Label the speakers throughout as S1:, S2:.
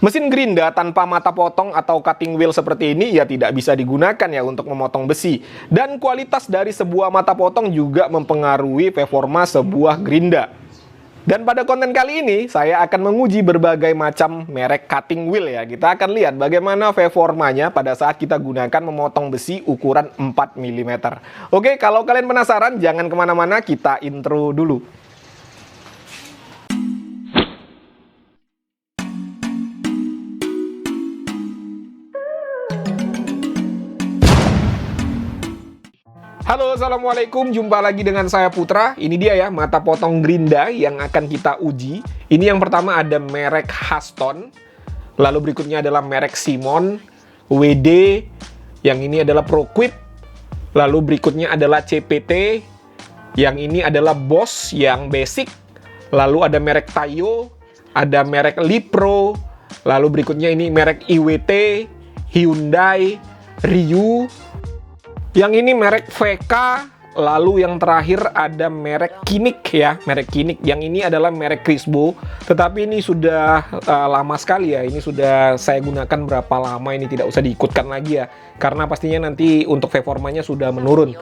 S1: Mesin gerinda tanpa mata potong atau cutting wheel seperti ini ya tidak bisa digunakan ya untuk memotong besi. Dan kualitas dari sebuah mata potong juga mempengaruhi performa sebuah gerinda. Dan pada konten kali ini saya akan menguji berbagai macam merek cutting wheel ya. Kita akan lihat bagaimana performanya pada saat kita gunakan memotong besi ukuran 4 mm. Oke, kalau kalian penasaran jangan kemana-mana, kita intro dulu. Halo, assalamualaikum. Jumpa lagi dengan saya Putra. Ini dia ya mata potong gerinda yang akan kita uji. Ini yang pertama ada merek Haston. Lalu berikutnya adalah merek Simon, WD. Yang ini adalah ProQuip. Lalu berikutnya adalah CPT. Yang ini adalah Bosch yang basic. Lalu ada merek Taiyo. Ada merek Lipro. Lalu berikutnya ini merek IWT, Hyundai, Ryu. Yang ini merek VK, lalu yang terakhir ada merek Kinik ya, merek Kinik. Yang ini adalah merek Crisbo, tetapi ini sudah lama sekali ya. Ini sudah saya gunakan berapa lama, ini tidak usah diikutkan lagi ya, karena pastinya nanti untuk performanya sudah menurun.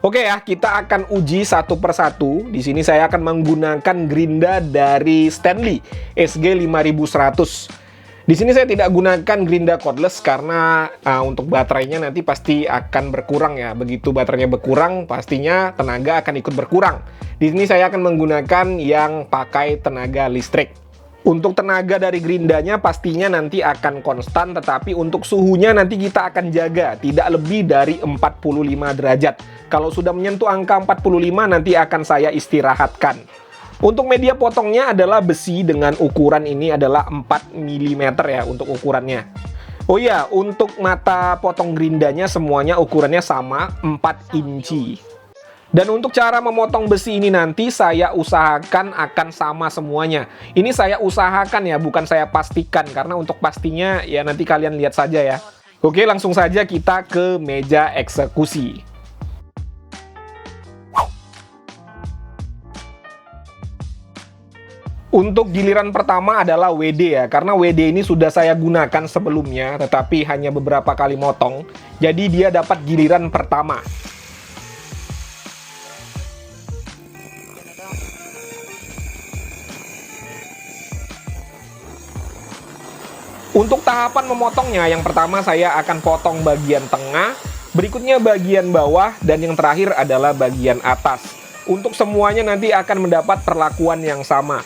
S1: Oke ya, kita akan uji satu persatu. Di sini saya akan menggunakan gerinda dari Stanley SG 5100. Di sini saya tidak gunakan gerinda cordless karena untuk baterainya nanti pasti akan berkurang ya. Begitu baterainya berkurang, pastinya tenaga akan ikut berkurang. Di sini saya akan menggunakan yang pakai tenaga listrik. Untuk tenaga dari gerindanya pastinya nanti akan konstan, tetapi untuk suhunya nanti kita akan jaga tidak lebih dari 45 derajat. Kalau sudah menyentuh angka 45 nanti akan saya istirahatkan. Untuk media potongnya adalah besi dengan ukuran ini adalah 4 mm ya untuk ukurannya. Oh iya, untuk mata potong gerindanya semuanya ukurannya sama 4 inci. Dan untuk cara memotong besi ini nanti saya usahakan akan sama semuanya. Ini saya usahakan ya, bukan saya pastikan, karena untuk pastinya ya nanti kalian lihat saja ya. Oke, langsung saja kita ke meja eksekusi. Untuk giliran pertama adalah WD ya, karena WD ini sudah saya gunakan sebelumnya, tetapi hanya beberapa kali motong, jadi dia dapat giliran pertama. Untuk tahapan memotongnya, yang pertama saya akan potong bagian tengah, berikutnya bagian bawah, dan yang terakhir adalah bagian atas. Untuk semuanya nanti akan mendapat perlakuan yang sama.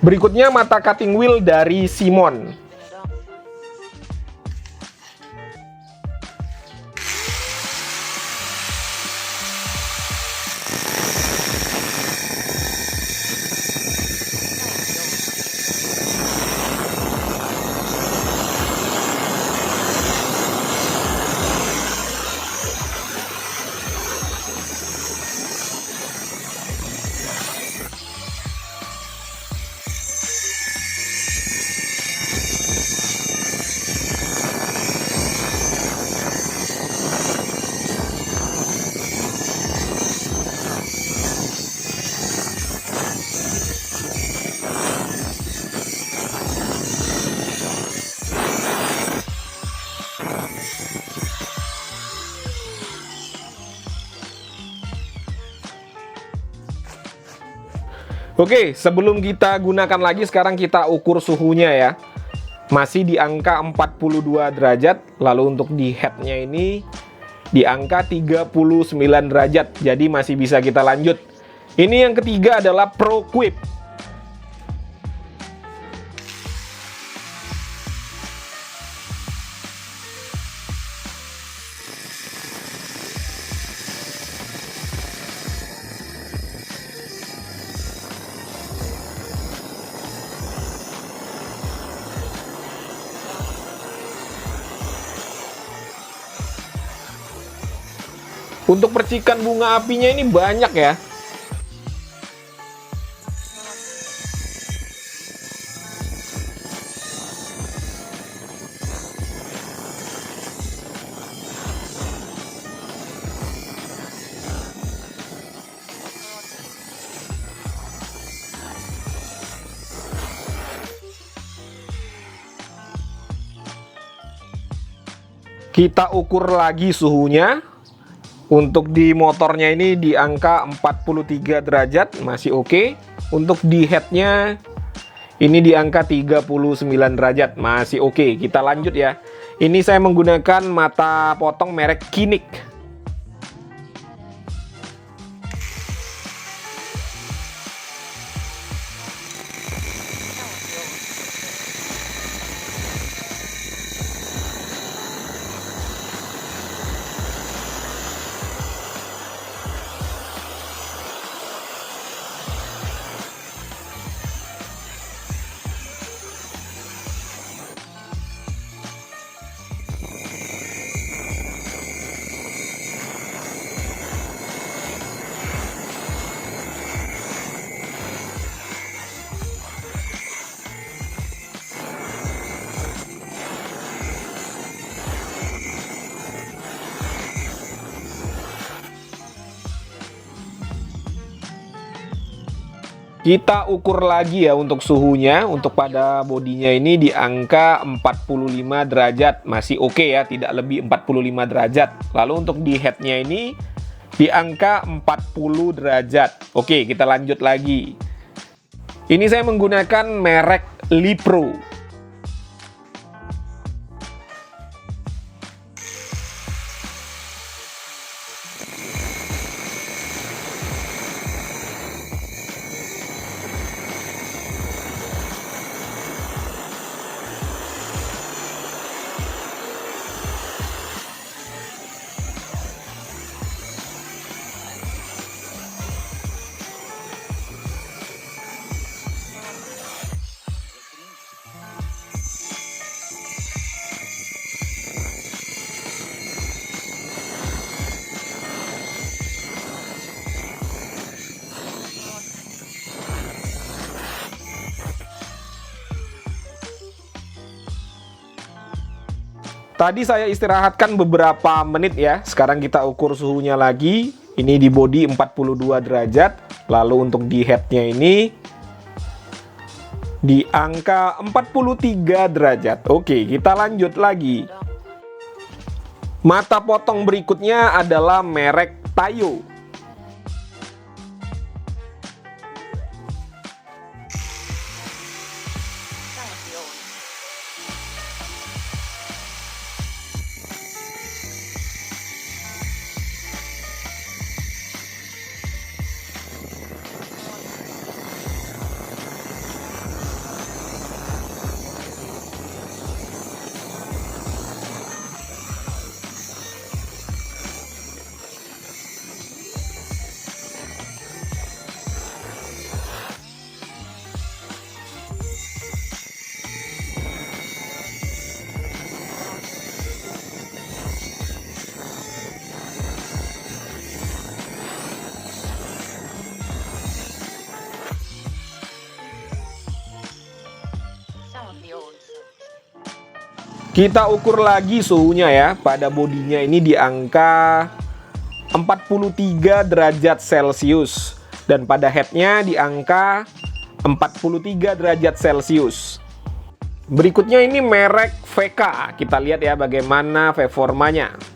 S1: Berikutnya mata cutting wheel dari Simon. Oke, sebelum kita gunakan lagi, sekarang kita ukur suhunya ya. Masih di angka 42 derajat, lalu untuk di headnya ini di angka 39 derajat, jadi masih bisa kita lanjut. Ini yang ketiga adalah ProQuip. Untuk percikan bunga apinya ini banyak ya. Kita ukur lagi suhunya. Untuk di motornya ini di angka 43 derajat, masih oke. Untuk di headnya ini di angka 39 derajat, masih oke. Kita lanjut ya. Ini saya menggunakan mata potong merek Kinik. Kita ukur lagi ya untuk suhunya. Untuk pada bodinya ini di angka 45 derajat, masih oke ya, tidak lebih 45 derajat. Lalu untuk di headnya ini di angka 40 derajat. Oke, kita lanjut lagi. Ini saya menggunakan merek Lipro. Tadi saya istirahatkan beberapa menit ya. Sekarang kita ukur suhunya lagi. Ini di body 42 derajat. Lalu untuk di headnya ini di angka 43 derajat. Oke, kita lanjut lagi. Mata potong berikutnya adalah merek Tayo. Kita ukur lagi suhunya ya. Pada bodinya ini di angka 43 derajat Celcius. Dan pada headnya di angka 43 derajat Celcius. Berikutnya ini merek VK. Kita lihat ya bagaimana performanya.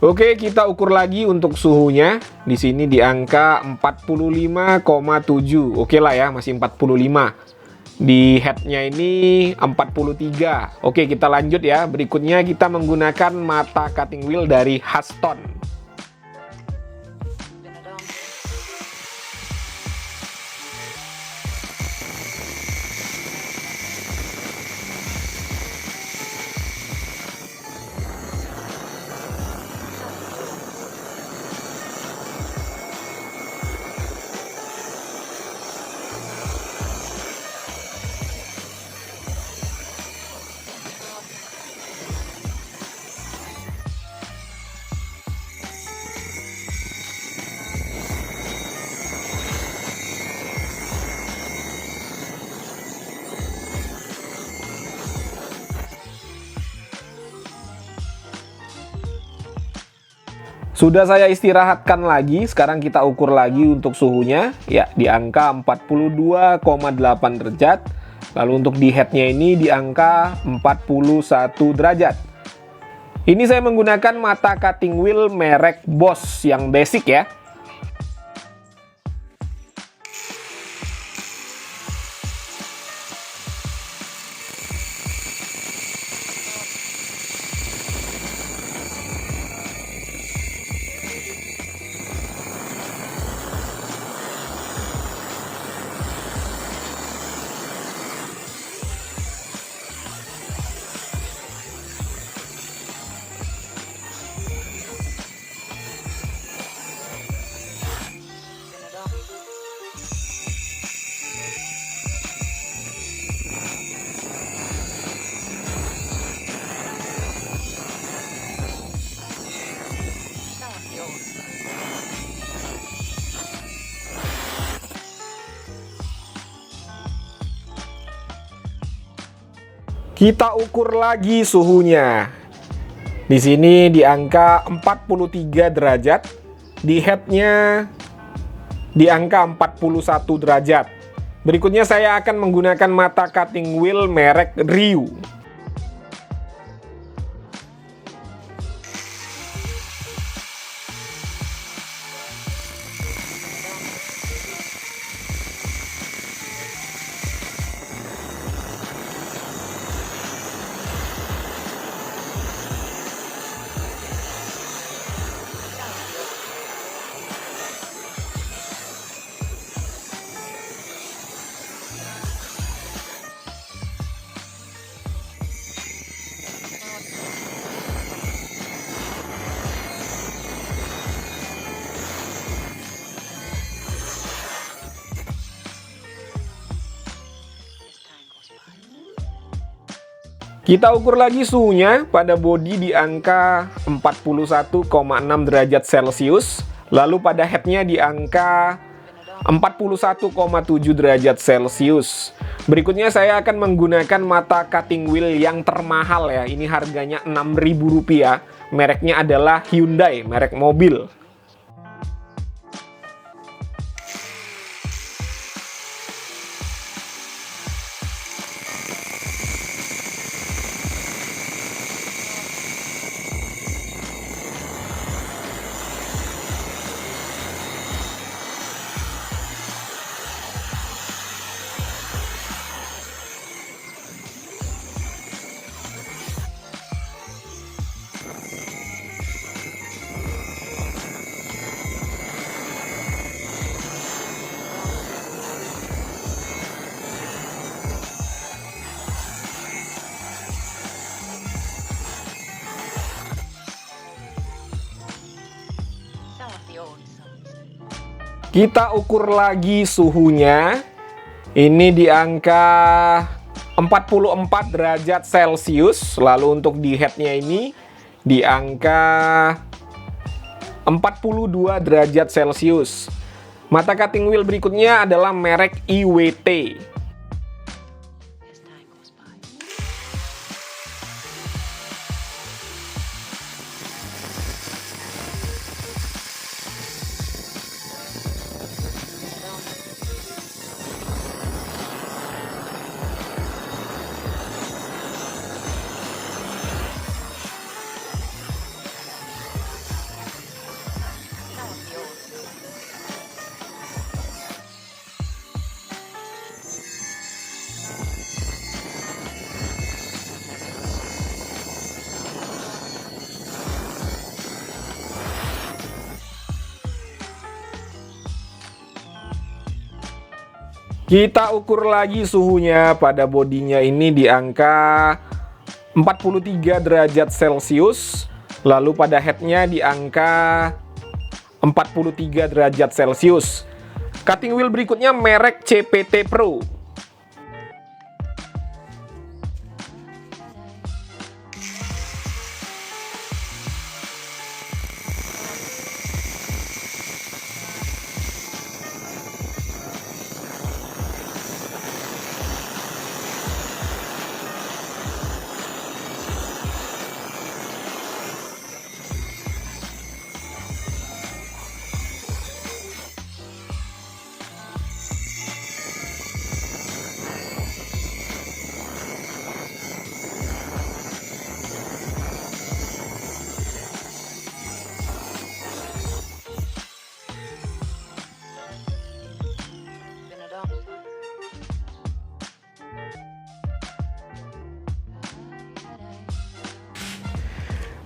S1: Oke, kita ukur lagi untuk suhunya. Di sini di angka 45,7. Oke lah ya, masih 45. Di headnya ini 43. Oke, kita lanjut ya. Berikutnya kita menggunakan mata cutting wheel dari Haston. Sudah saya istirahatkan lagi, sekarang kita ukur lagi untuk suhunya, ya di angka 42,8 derajat. Lalu untuk di headnya ini di angka 41 derajat. Ini saya menggunakan mata cutting wheel merek Bosch yang basic ya. Kita ukur lagi suhunya. Di sini di angka 43 derajat. Di headnya di angka 41 derajat. Berikutnya saya akan menggunakan mata cutting wheel merek Ryu. Kita ukur lagi suhunya pada bodi di angka 41,6 derajat Celcius. Lalu pada headnya di angka 41,7 derajat Celcius. Berikutnya saya akan menggunakan mata cutting wheel yang termahal ya. Ini harganya Rp6.000. Mereknya adalah Hyundai, merek mobil. Kita ukur lagi suhunya. Ini di angka 44 derajat Celcius. Lalu untuk di headnya ini di angka 42 derajat Celcius. Mata cutting wheel berikutnya adalah merek IWT. Kita ukur lagi suhunya pada bodinya ini di angka 43 derajat Celcius. Lalu pada headnya di angka 43 derajat Celcius. Cutting wheel berikutnya merek CPT Pro.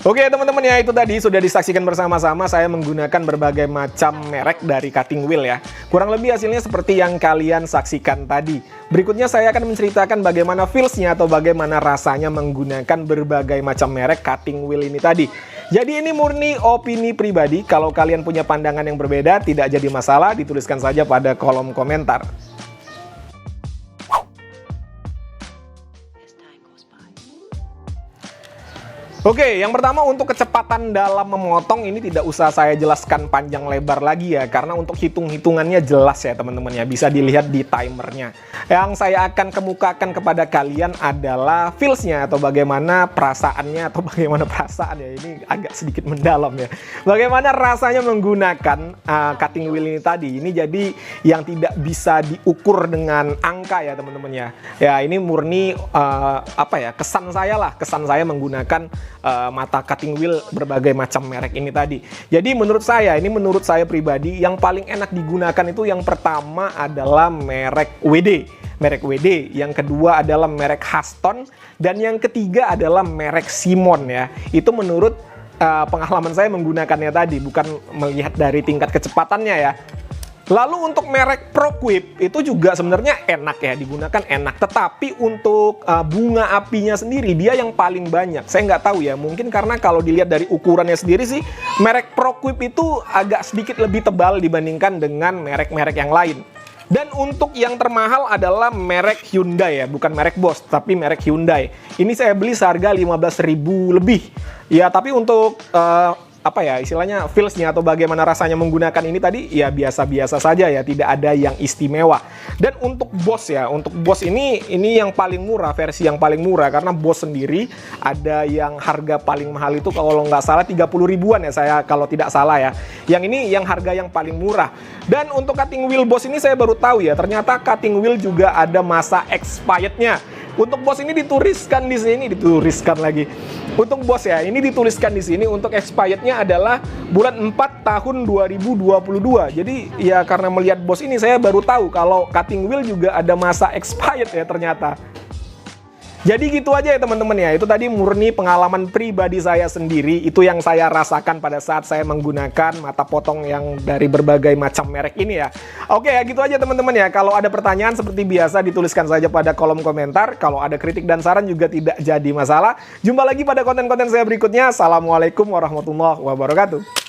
S1: Oke teman-teman ya, itu tadi sudah disaksikan bersama-sama saya menggunakan berbagai macam merek dari cutting wheel ya. Kurang lebih hasilnya seperti yang kalian saksikan tadi. Berikutnya saya akan menceritakan bagaimana feels-nya atau bagaimana rasanya menggunakan berbagai macam merek cutting wheel ini tadi. Jadi ini murni opini pribadi, kalau kalian punya pandangan yang berbeda tidak jadi masalah, dituliskan saja pada kolom komentar. Oke, yang pertama untuk kecepatan dalam memotong ini tidak usah saya jelaskan panjang lebar lagi ya, karena untuk hitung-hitungannya jelas ya teman-teman ya, bisa dilihat di timernya. Yang saya akan kemukakan kepada kalian adalah feels-nya atau bagaimana perasaannya atau bagaimana perasaan ya, ini agak sedikit mendalam ya. Bagaimana rasanya menggunakan cutting wheel ini tadi, ini jadi yang tidak bisa diukur dengan angka ya teman-teman ya. Ya ini murni kesan saya lah, kesan saya menggunakan mata cutting wheel berbagai macam merek ini tadi. Jadi menurut saya pribadi yang paling enak digunakan itu yang pertama adalah merek WD. Merek WD, yang kedua adalah merek Haston, dan yang ketiga adalah merek Simon ya. Itu menurut pengalaman saya menggunakannya tadi, bukan melihat dari tingkat kecepatannya ya. Lalu untuk merek ProQuip itu juga sebenarnya enak ya, digunakan enak. Tetapi untuk bunga apinya sendiri dia yang paling banyak. Saya nggak tahu ya, mungkin karena kalau dilihat dari ukurannya sendiri sih, merek ProQuip itu agak sedikit lebih tebal dibandingkan dengan merek-merek yang lain. Dan untuk yang termahal adalah merek Hyundai ya, bukan merek Bosch, tapi merek Hyundai. Ini saya beli seharga 15.000 lebih. Ya, tapi untuk istilahnya feels-nya atau bagaimana rasanya menggunakan ini tadi ya biasa-biasa saja ya, tidak ada yang istimewa. Dan untuk Bosch ya, untuk Bosch ini yang paling murah, versi yang paling murah, karena Bosch sendiri ada yang harga paling mahal itu kalau nggak salah 30 ribuan ya, saya kalau tidak salah ya. Yang ini yang harga yang paling murah. Dan untuk cutting wheel Bosch ini saya baru tahu ya, ternyata cutting wheel juga ada masa expirednya. Untuk Bosch ini dituliskan di sini, Untuk Bosch ya, ini dituliskan di sini untuk expirednya adalah bulan 4 tahun 2022. Jadi ya karena melihat Bosch ini saya baru tahu kalau cutting wheel juga ada masa expired ya ternyata. Jadi gitu aja ya teman-teman ya, itu tadi murni pengalaman pribadi saya sendiri, itu yang saya rasakan pada saat saya menggunakan mata potong yang dari berbagai macam merek ini ya. Oke ya gitu aja teman-teman ya, kalau ada pertanyaan seperti biasa dituliskan saja pada kolom komentar, kalau ada kritik dan saran juga tidak jadi masalah. Jumpa lagi pada konten-konten saya berikutnya, Assalamualaikum warahmatullahi wabarakatuh.